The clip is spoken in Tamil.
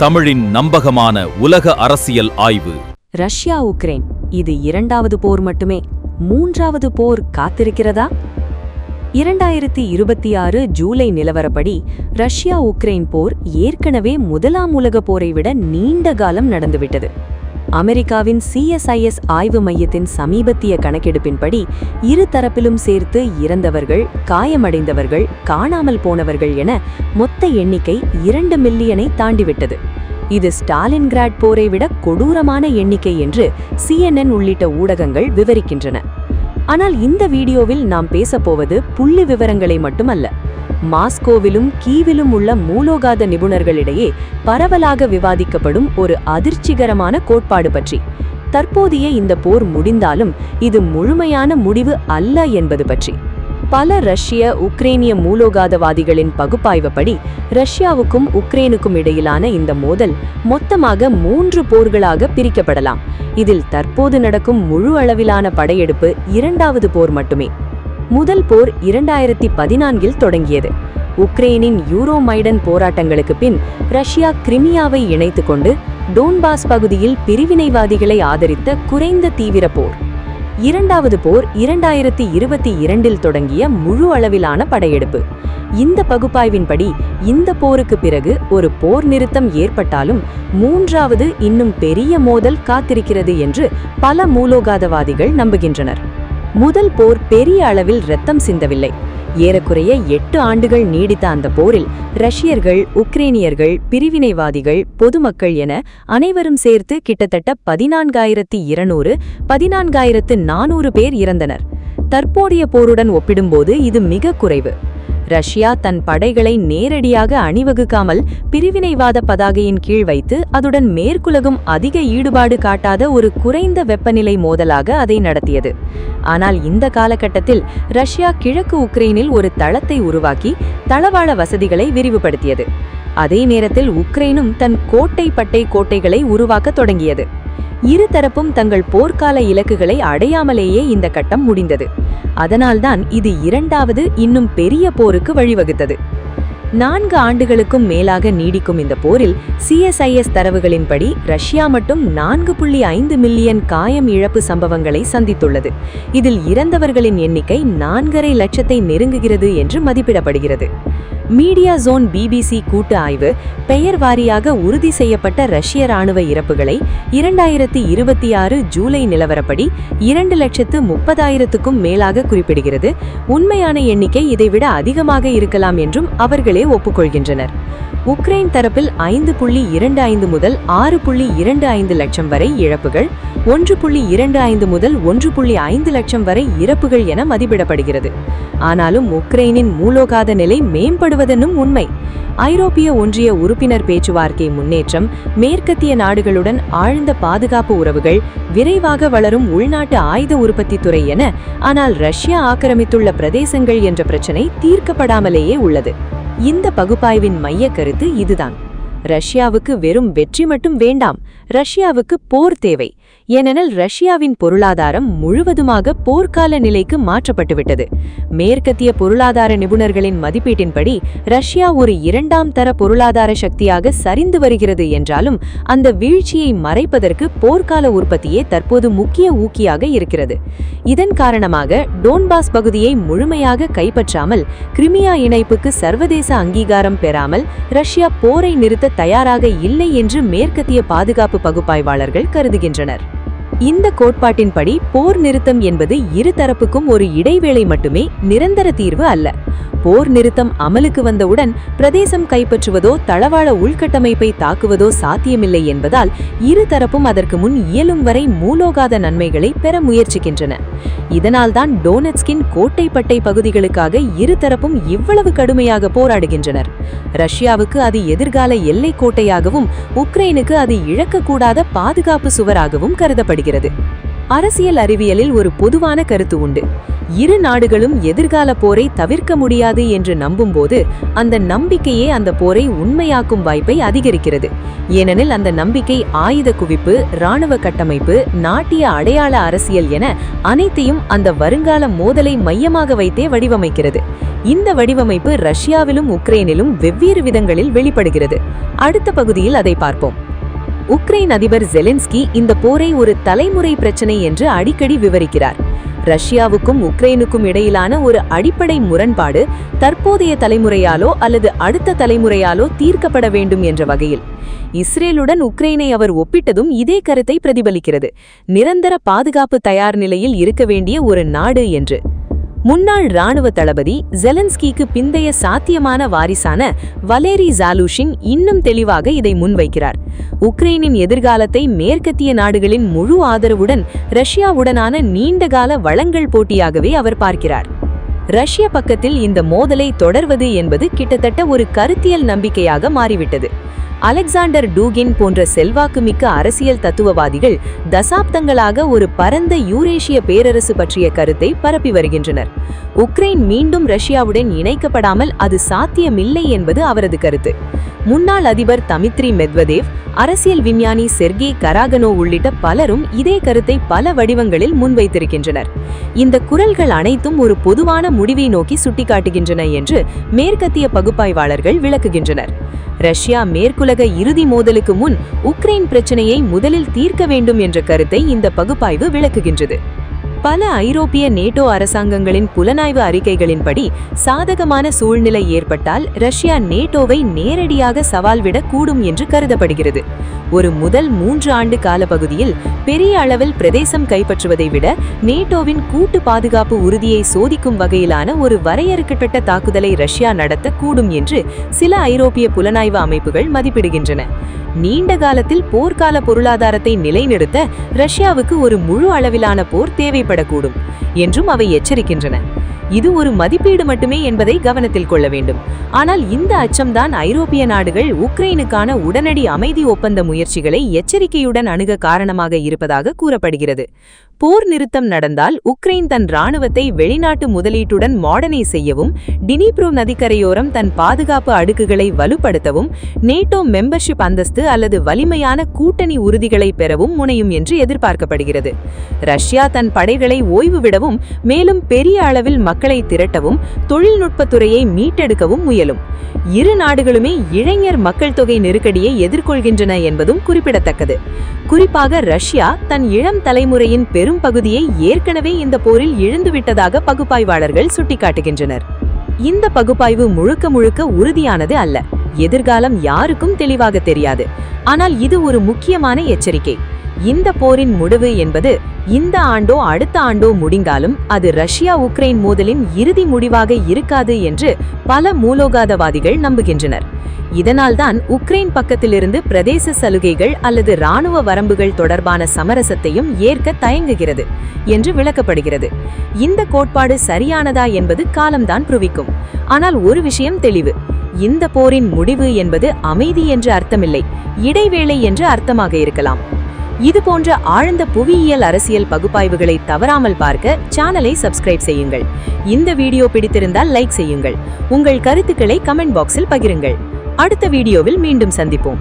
தமிழின் நம்பகமான உலக அரசியல் ஆய்வு. ரஷ்யா உக்ரைன் இது இரண்டாவது போர் மட்டுமே. மூன்றாவது போர் காத்திருக்கிறதா? 2026 ஜூலை நிலவரப்படி ரஷ்யா உக்ரைன் போர் ஏற்கனவே முதலாம் உலகப் போரை விட நீண்ட காலம் நடந்துவிட்டது. அமெரிக்காவின் CSIS ஆய்வு மையத்தின் சமீபத்திய கணக்கெடுப்பின்படி இரு தரப்பிலும் சேர்த்து இறந்தவர்கள், காயமடைந்தவர்கள், காணாமல் போனவர்கள் என மொத்த எண்ணிக்கை 2 மில்லியனை தாண்டிவிட்டது. இது ஸ்டாலின்கிராட் போரை விட கொடூரமான எண்ணிக்கை என்று CNN உள்ளிட்ட ஊடகங்கள் விவரிக்கின்றன. ஆனால் இந்த வீடியோவில் நாம் பேசப்போவது புள்ளி விவரங்களை மட்டுமல்ல. மாஸ்கோவிலும் கீவிலும் உள்ள மூலோகாத நிபுணர்களிடையே பரவலாக விவாதிக்கப்படும் ஒரு அதிர்ச்சிகரமான கோட்பாடு பற்றி. தற்போதைய இந்த போர் முடிந்தாலும் இது முழுமையான முடிவு அல்ல என்பது பற்றி. பல ரஷ்ய உக்ரைனிய மூலோகாதவாதிகளின் பகுப்பாய்வுப்படி ரஷ்யாவுக்கும் உக்ரைனுக்கும் இடையிலான இந்த மோதல் மொத்தமாக 3 போர்களாக பிரிக்கப்படலாம். இதில் தற்போது நடக்கும் முழு அளவிலான படையெடுப்பு இரண்டாவது போர் மட்டுமே. முதல் போர் 2014 தொடங்கியது. உக்ரைனின் யூரோமைடன் போராட்டங்களுக்கு பின் ரஷ்யா கிரிமியாவை இணைத்துக் கொண்டு டோன்பாஸ் பகுதியில் பிரிவினைவாதிகளை ஆதரித்த குறைந்த தீவிர போர். இரண்டாவது போர் 2022 தொடங்கிய முழு அளவிலான படையெடுப்பு. இந்த பகுப்பாய்வின்படி இந்த போருக்கு பிறகு ஒரு போர் நிறுத்தம் ஏற்பட்டாலும் மூன்றாவது இன்னும் பெரிய மோதல் காத்திருக்கிறது என்று பல மூலோகாதவாதிகள் நம்புகின்றனர். முதல் போர் பெரிய அளவில் இரத்தம் சிந்தவில்லை. ஏறக்குறைய 8 ஆண்டுகள் நீடித்த அந்த போரில் ரஷ்யர்கள், உக்ரைனியர்கள், பிரிவினைவாதிகள், பொதுமக்கள் என அனைவரும் சேர்த்து கிட்டத்தட்ட 14,200, 14,400 பேர் இறந்தனர். தற்போதைய போருடன் ஒப்பிடும்போது இது மிக குறைவு. ரஷ்யா தன் படைகளை நேரடியாக அணிவகுக்காமல் பிரிவினைவாத பதாகையின் கீழ் வைத்து அதுடன் மேற்குலகும் அதிக ஈடுபாடு காட்டாத ஒரு குறைந்த வெப்பநிலை மோதலாக அதை நடத்தியது. ஆனால் இந்த காலகட்டத்தில் ரஷ்யா கிழக்கு உக்ரைனில் ஒரு தளத்தை உருவாக்கி தளவாழ வசதிகளை விரிவுபடுத்தியது. அதே நேரத்தில் உக்ரைனும் தன் கோட்டைகளை உருவாக்க தொடங்கியது. இருதரப்பும் தங்கள் போர்க்கால இலக்குகளை அடையாமலேயே இந்த கட்டம் முடிந்தது. அதனால்தான் இது இரண்டாவது இன்னும் பெரிய போருக்கு வழிவகுத்தது. 4 ஆண்டுகளுக்கும் மேலாக நீடிக்கும் இந்த போரில் CSIS தரவுகளின்படி ரஷ்யா மட்டும் 4.5 மில்லியன் காயம் இழப்பு சம்பவங்களை சந்தித்துள்ளது. இதில் இறந்தவர்களின் எண்ணிக்கை 4.5 லட்சத்தை நெருங்குகிறது என்று மதிப்பிடப்படுகிறது. மீடியா ஜோன் BBC கூட்டு ஆய்வு பெயர் வாரியாக உறுதி செய்யப்பட்ட ரஷ்ய ராணுவ இறப்புகளை 2026 ஜூலை நிலவரப்படி 2,30,000க்கும் மேலாக குறிப்பிடுகிறது. உண்மையான எண்ணிக்கை இதைவிட அதிகமாக இருக்கலாம் என்றும் அவர்களே ஒப்புக்கொள்கின்றனர். உக்ரைன் தரப்பில் 5.25 முதல் 6.25 லட்சம் வரை இழப்புகள், 1.25 முதல் 1.5 லட்சம் வரை இறப்புகள் என மதிப்பிடப்படுகிறது. ஆனாலும் உக்ரைனின் மூலோகாத நிலை மேம்படுவதென்னும் உண்மை. ஐரோப்பிய ஒன்றிய உறுப்பினர் பேச்சுவார்த்தை முன்னேற்றம், மேற்கத்திய நாடுகளுடன் ஆழ்ந்த பாதுகாப்பு உறவுகள், விரைவாக வளரும் உள்நாட்டு ஆயுத உற்பத்தி துறை என ஆனால் ரஷ்யா ஆக்கிரமித்துள்ள பிரதேசங்கள் என்ற பிரச்சினை தீர்க்கப்படாமலேயே உள்ளது. இந்த பகுப்பாய்வின் மைய கருத்து இதுதான். ரஷ்யாவுக்கு வெறும் வெற்றி மட்டும் வேண்டாம், ரஷ்யாவுக்கு போர் தேவை. ஏனெனில் ரஷ்யாவின் பொருளாதாரம் முழுவதுமாக போர்க்கால நிலைக்கு மாற்றப்பட்டுவிட்டது. மேற்கத்திய பொருளாதார நிபுணர்களின் மதிப்பீட்டின்படி ரஷ்யா ஒரு 2ஆம் தர பொருளாதார சக்தியாக சரிந்து வருகிறது என்றாலும் அந்த வீழ்ச்சியை மறைப்பதற்கு போர்க்கால உற்பத்தியே தற்போது முக்கிய ஊக்கியாக இருக்கிறது. இதன் காரணமாக டோன்பாஸ் பகுதியை முழுமையாக கைப்பற்றாமல், கிரிமியா இணைப்புக்கு சர்வதேச அங்கீகாரம் பெறாமல் ரஷ்யா போரை நிறுத்த தயாராக இல்லை என்று மேற்கத்திய பாதுகாப்பு பகுப்பாய்வாளர்கள் கருதுகின்றனர். இந்த கோட்பாட்டின்படி போர் நிறுத்தம் என்பது இரு தரப்புக்கும் ஒரு இடைவேளை மட்டுமே, நிரந்தர தீர்வு அல்ல. போர் நிறுத்தம் அமலுக்கு வந்தவுடன் பிரதேசம் கைப்பற்றுவதோ தளவாழ உள்கட்டமைப்பை தாக்குவதோ சாத்தியமில்லை என்பதால் இரு தரப்பும் அதற்கு முன் இயலும் வரை மூலோகாத நன்மைகளை பெற முயற்சிக்கின்றன. இதனால்தான் டோனெட்ஸ்கின் கோட்டைப்பட்டை பகுதிகளுக்காக இரு தரப்பும் இவ்வளவு கடுமையாக போராடுகின்றனர். ரஷ்யாவுக்கு அது எதிர்கால எல்லை கோட்டையாகவும் உக்ரைனுக்கு அது இழக்கக்கூடாத பாதுகாப்பு சுவராகவும் கருதப்படுகிறது. அரசியல் அறிவியலில் ஒரு பொதுவான கருத்து உண்டு. இரு நாடுகளும் எதிர்கால போரை தவிர்க்க முடியாது என்று நம்பும்போது அந்த நம்பிக்கையே அந்த போரை உண்மையாக்கும் வாய்ப்பை அதிகரிக்கிறது. ஏனெனில் அந்த நம்பிக்கை ஆயுத குவிப்பு, இராணுவ கட்டமைப்பு, நாட்டிய அடையாள அரசியல் என அனைத்தையும் அந்த வருங்கால மோதலை மையமாக வைத்தே வடிவமைக்கிறது. இந்த வடிவமைப்பு ரஷ்யாவிலும் உக்ரைனிலும் வெவ்வேறு விதங்களில் வெளிப்படுகிறது. அடுத்த பகுதியில் அதை பார்ப்போம். உக்ரைன் அதிபர் ஜெலென்ஸ்கி இந்த போரை ஒரு தலைமுறை பிரச்சனை என்று அடிக்கடி விவரிக்கிறார். ரஷ்யாவுக்கும் உக்ரைனுக்கும் இடையிலான ஒரு அடிப்படை முரண்பாடு தற்போதைய தலைமுறையாலோ அல்லது அடுத்த தலைமுறையாலோ தீர்க்கப்பட வேண்டும் என்ற வகையில். இஸ்ரேலுடன் உக்ரைனை அவர் ஒப்பிட்டதும் இதே கருத்தை பிரதிபலிக்கிறது. நிரந்தர பாதுகாப்பு தயார் நிலையில் இருக்க வேண்டிய ஒரு நாடு என்று. முன்னாள் இராணுவ தளபதி, ஜெலென்ஸ்கிக்கு பிந்தைய சாத்தியமான வாரிசான வலேரி ஜாலுஷின் இன்னும் தெளிவாக இதை முன்வைக்கிறார். உக்ரைனின் எதிர்காலத்தை மேற்கத்திய நாடுகளின் முழு ஆதரவுடன் ரஷ்யாவுடனான நீண்டகால வளங்கள் போட்டியாகவே அவர் பார்க்கிறார். ரஷ்ய பக்கத்தில் இந்த மோதலை தொடர்வது என்பது கிட்டத்தட்ட ஒரு கருத்தியல் நம்பிக்கையாக மாறிவிட்டது. அலெக்சாண்டர் டூகின் போன்ற செல்வாக்குமிக்க அரசியல் தத்துவவாதிகள் தசாப்தங்களாக ஒரு பரந்த யூரேஷிய பேரரசு பற்றிய கருத்தை பரப்பி வருகின்றனர். உக்ரைன் மீண்டும் ரஷ்யாவுடன் இணைக்கப்படாமல் அது சாத்தியமில்லை என்பது அவரது கருத்து. முன்னாள் அதிபர் தமித்ரி மெத்வதேவ், அரசியல் விஞ்ஞானி செர்கே கராகனோ உள்ளிட்ட பலரும் இதே கருத்தை பல வடிவங்களில் முன்வைத்திருக்கின்றனர். இந்த குரல்கள் அனைத்தும் ஒரு பொதுவான முடிவை நோக்கி சுட்டிக்காட்டுகின்றன என்று மேற்கத்திய பகுப்பாய்வாளர்கள் விளக்குகின்றனர். ரஷ்யா மேற்குலக இறுதி மோதலுக்கு முன் உக்ரைன் பிரச்சனையை முதலில் தீர்க்க வேண்டும் என்ற கருத்தை இந்த பகுப்பாய்வு விளக்குகின்றது. பல ஐரோப்பிய நேட்டோ அரசாங்கங்களின் புலனாய்வு அறிக்கைகளின்படி சாதகமான சூழ்நிலை ஏற்பட்டால் ரஷ்யா நேட்டோவை நேரடியாக சவால் விடக் கூடும் என்று கருதப்படுகிறது. ஒரு முதல் 3 ஆண்டு காலப்பகுதியில் பெரிய அளவில் பிரதேசம் கைப்பற்றுவதை விட நேட்டோவின் கூட்டு பாதுகாப்பு உறுதியை சோதிக்கும் வகையிலான ஒரு வரையறுக்கப்பட்ட தாக்குதலை ரஷ்யா நடத்த கூடும் என்று சில ஐரோப்பிய புலனாய்வு அமைப்புகள் மதிப்பிடுகின்றன. நீண்ட காலத்தில் போர்க்கால பொருளாதாரத்தை நிலைநிறுத்த ரஷ்யாவுக்கு ஒரு முழு அளவிலான போர் தேவைப்படக்கூடும் என்றும் அவை எச்சரிக்கின்றன. இது ஒரு மதிப்பீடு மட்டுமே என்பதை கவனத்தில் கொள்ள வேண்டும். ஆனால் இந்த அச்சம்தான் ஐரோப்பிய நாடுகள் உக்ரைனுக்கான உடனடி அமைதி ஒப்பந்த முயற்சிகளை எச்சரிக்கையுடன் அணுக காரணமாக இருப்பதாக கூறப்படுகிறது. போர் நிறுத்தம் நடந்தால் உக்ரைன் தன் இராணுவத்தை வெளிநாட்டு முதலீட்டுடன் மாடர்னைஸ் செய்யவும், டினிப்ரோ நதிக்கரையோரம் தன் பாதுகாப்பு அடுக்குகளை வலுப்படுத்தவும், நேட்டோ மெம்பர்ஷிப் அந்தஸ்து அல்லது வலிமையான கூட்டணி உறுதிகளை பெறவும் முனையும் என்று எதிர்பார்க்கப்படுகிறது. ரஷ்யா தன் படைகளை ஓய்வு விடவும், மேலும் பெரிய அளவில் மக்களை திரட்டவும், தொழில்நுட்பத்துறையை மீட்டெடுக்கவும் முயலும். இரு நாடுகளுமே இளைஞர் மக்கள் தொகை நெருக்கடியை எதிர்கொள்கின்றன என்பதும் குறிப்பிடத்தக்கது. குறிப்பாக ரஷ்யா தன் இளம் தலைமுறையின் பெரும் பகுதியை ஏற்கனவே இந்த போரில் இழந்துவிட்டதாக பகுப்பாய்வாளர்கள் சுட்டிக்காட்டுகின்றனர். இந்த பகுப்பாய்வு முழுக்க முழுக்க உறுதியானது அல்ல. எதிர்காலம் யாருக்கும் தெளிவாக தெரியாது. ஆனால் இது ஒரு முக்கியமான எச்சரிக்கை. இந்த போரின் முடிவு என்பது இந்த ஆண்டோ அடுத்த ஆண்டோ முடிந்தாலும் அது ரஷ்யா உக்ரைன் மோதலின் இறுதி முடிவாக இருக்காது என்று பல மூலோகாதவாதிகள் நம்புகின்றனர். இதனால்தான் உக்ரைன் பக்கத்திலிருந்து பிரதேச சலுகைகள் அல்லது இராணுவ வரம்புகள் தொடர்பான சமரசத்தையும் ஏற்க தயங்குகிறது என்று விளக்கப்படுகிறது. இந்த கோட்பாடு சரியானதா என்பது காலம்தான் புரிவிக்கும். ஆனால் ஒரு விஷயம் தெளிவு: இந்த போரின் முடிவு என்பது அமைதி என்று அர்த்தமில்லை, இடைவேளை என்று அர்த்தமாக இருக்கலாம். இது போன்ற ஆழ்ந்த புவியியல் அரசியல் பகுப்பாய்வுகளை தவறாமல் பார்க்க சேனலை சப்ஸ்கிரைப் செய்யுங்கள். இந்த வீடியோ பிடித்திருந்தால் லைக் செய்யுங்கள். உங்கள் கருத்துக்களை கமெண்ட் பாக்ஸில் பகிருங்கள். அடுத்த வீடியோவில் மீண்டும் சந்திப்போம்.